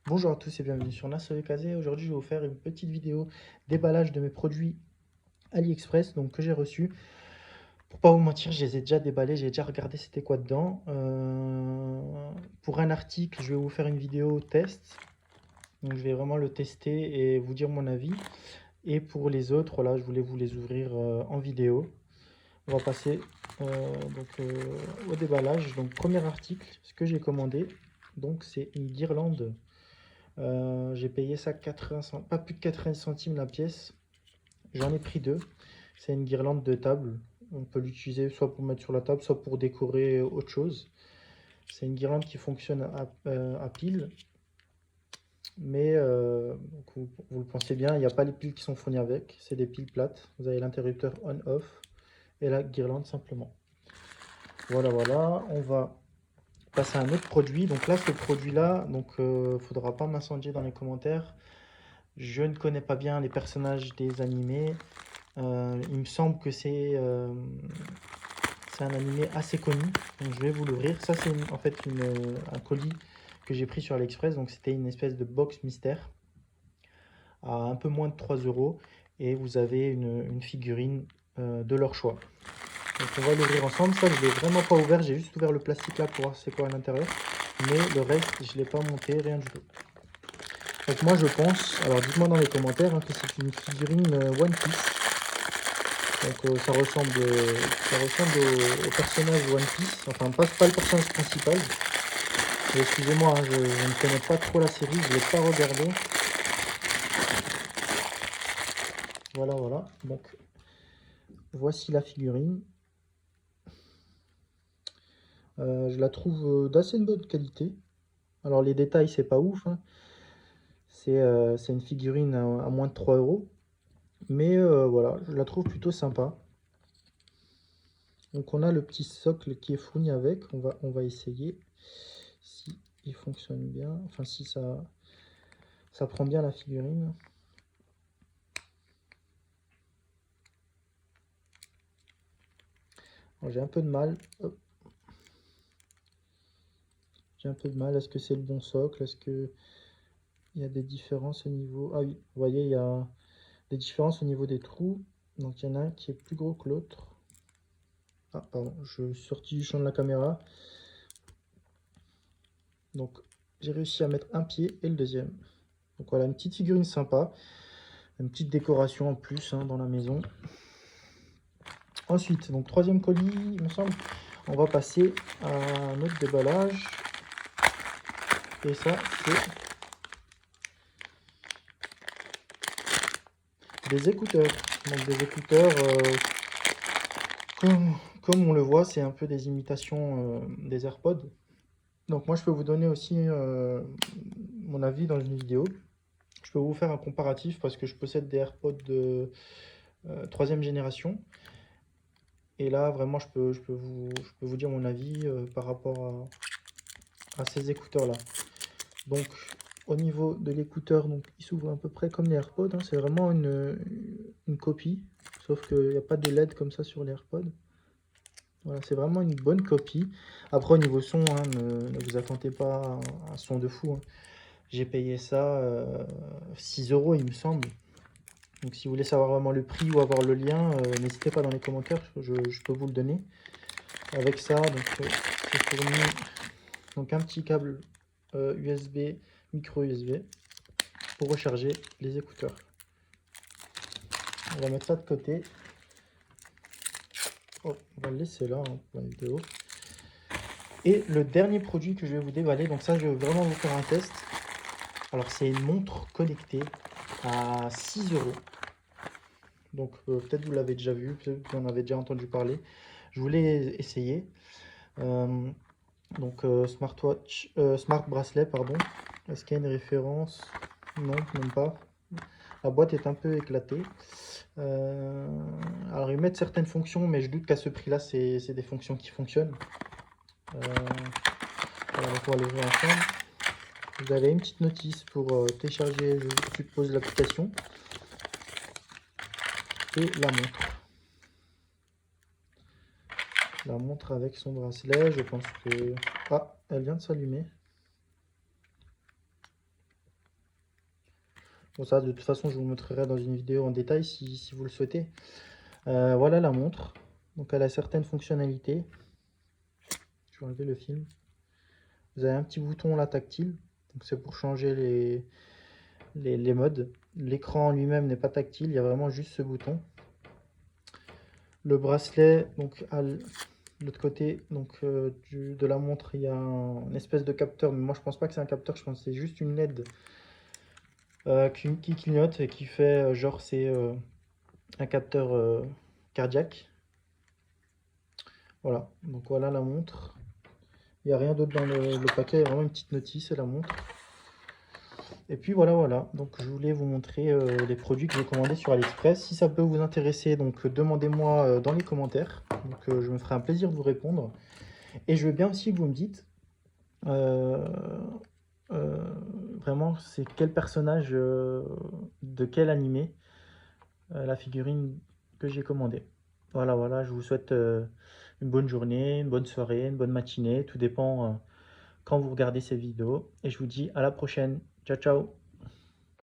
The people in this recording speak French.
Bonjour à tous et bienvenue sur NaSoEKZ. Aujourd'hui, je vais vous faire une petite vidéo déballage de mes produits AliExpress donc, que j'ai reçus. Pour pas vous mentir, je les ai déjà déballés, j'ai déjà regardé c'était quoi dedans. Pour un article, je vais vous faire une vidéo test. Donc, je vais vraiment le tester et vous dire mon avis. Et pour les autres, là, je voulais vous les ouvrir en vidéo. On va passer au déballage. Donc, premier article, ce que j'ai commandé, donc c'est une guirlande. J'ai payé ça 80 pas plus de 90 centimes la pièce. J'en ai pris deux. C'est une guirlande de table. On peut l'utiliser soit pour mettre sur la table, soit pour décorer autre chose. C'est une guirlande qui fonctionne à pile. Mais donc vous le pensez bien, il n'y a pas les piles qui sont fournies avec. C'est des piles plates. Vous avez l'interrupteur on-off et la guirlande simplement. Voilà, voilà. On va passer à un autre produit. Donc là, ce produit-là, donc faudra pas m'incendier dans les commentaires. Je ne connais pas bien les personnages des animés. Il me semble que c'est un animé assez connu. Donc je vais vous l'ouvrir. Ça, c'est en fait un colis que j'ai pris sur AliExpress. Donc c'était une espèce de box mystère à un peu moins de 3 euros. Et vous avez une figurine de leur choix. Donc on va l'ouvrir ensemble. Ça, je ne l'ai vraiment pas ouvert. J'ai juste ouvert le plastique là pour voir c'est quoi à l'intérieur. Mais le reste, je ne l'ai pas monté, rien du tout. Donc moi je pense, alors dites-moi dans les commentaires que c'est une figurine One Piece. Donc ça ressemble au personnage One Piece, enfin pas le personnage principal. Excusez-moi, je ne connais pas trop la série, je ne l'ai pas regardé. Voilà, voilà. Donc voici la figurine. Je la trouve d'assez bonne qualité. Alors les détails, c'est pas ouf, hein. C'est une figurine à moins de 3 euros. Mais voilà, je la trouve plutôt sympa. Donc on a le petit socle qui est fourni avec. On va essayer si il fonctionne bien. Enfin si ça prend bien la figurine. J'ai un peu de mal. Hop. J'ai un peu de mal. Est-ce que c'est le bon socle? Est-ce que il y a des différences au niveau... Ah oui, vous voyez, il y a des différences au niveau des trous. Donc il y en a un qui est plus gros que l'autre. Ah pardon, je suis sorti du champ de la caméra. Donc j'ai réussi à mettre un pied et le deuxième. Donc voilà, une petite figurine sympa. Une petite décoration en plus dans la maison. Ensuite, donc troisième colis, il me semble. On va passer à un autre déballage. Et ça, c'est des écouteurs. Donc des écouteurs, comme on le voit, c'est un peu des imitations des AirPods. Donc moi, je peux vous donner aussi mon avis dans une vidéo. Je peux vous faire un comparatif parce que je possède des AirPods de troisième génération. Et là, vraiment, je peux vous dire mon avis par rapport à ces écouteurs-là. Donc, au niveau de l'écouteur, donc il s'ouvre à peu près comme les AirPods. C'est vraiment une copie, sauf qu'il n'y a pas de LED comme ça sur les AirPods. Voilà, c'est vraiment une bonne copie. Après, au niveau son, ne vous attendez pas à un son de fou. J'ai payé ça 6 euros, il me semble. Donc, si vous voulez savoir vraiment le prix ou avoir le lien, n'hésitez pas dans les commentaires, je peux vous le donner. Avec ça, donc c'est fourni donc un petit câble USB, micro USB, pour recharger les écouteurs. On va mettre ça de côté. Oh, on va le laisser là pour la vidéo. Et le dernier produit que je vais vous déballer, donc ça je vais vraiment vous faire un test. Alors c'est une montre connectée à 6 euros. Donc peut-être vous l'avez déjà vu, peut-être vous en avez déjà entendu parler. Je voulais essayer. Donc smartwatch, smart bracelet, pardon. Est-ce qu'il y a une référence? Non, même pas. La boîte est un peu éclatée. Alors ils mettent certaines fonctions, mais je doute qu'à ce prix-là, c'est des fonctions qui fonctionnent. Voilà, donc on va l'ouvrir ensemble. Vous avez une petite notice pour télécharger, je suppose, l'application. Et la montre. La montre avec son bracelet, je pense que... Ah, elle vient de s'allumer. Bon, ça, de toute façon, je vous montrerai dans une vidéo en détail si vous le souhaitez. Voilà la montre. Donc, elle a certaines fonctionnalités. Je vais enlever le film. Vous avez un petit bouton là tactile. Donc, c'est pour changer les modes. L'écran lui-même n'est pas tactile. Il y a vraiment juste ce bouton. Le bracelet, donc à l'autre côté donc, de la montre, il y a une espèce de capteur. Mais moi, je pense pas que c'est un capteur. Je pense que c'est juste une LED qui clignote et qui fait genre c'est un capteur cardiaque. Voilà, donc voilà la montre. Il n'y a rien d'autre dans le paquet, il y a vraiment une petite notice et la montre. Et puis voilà. Donc je voulais vous montrer les produits que j'ai commandés sur AliExpress. Si ça peut vous intéresser, donc demandez-moi dans les commentaires. Donc je me ferai un plaisir de vous répondre. Et je veux bien aussi que vous me dites euh, euh, vraiment c'est quel personnage de quel animé la figurine que j'ai commandée. Voilà, je vous souhaite une bonne journée, une bonne soirée, une bonne matinée. Tout dépend quand vous regardez ces vidéos. Et je vous dis à la prochaine. Ciao, ciao.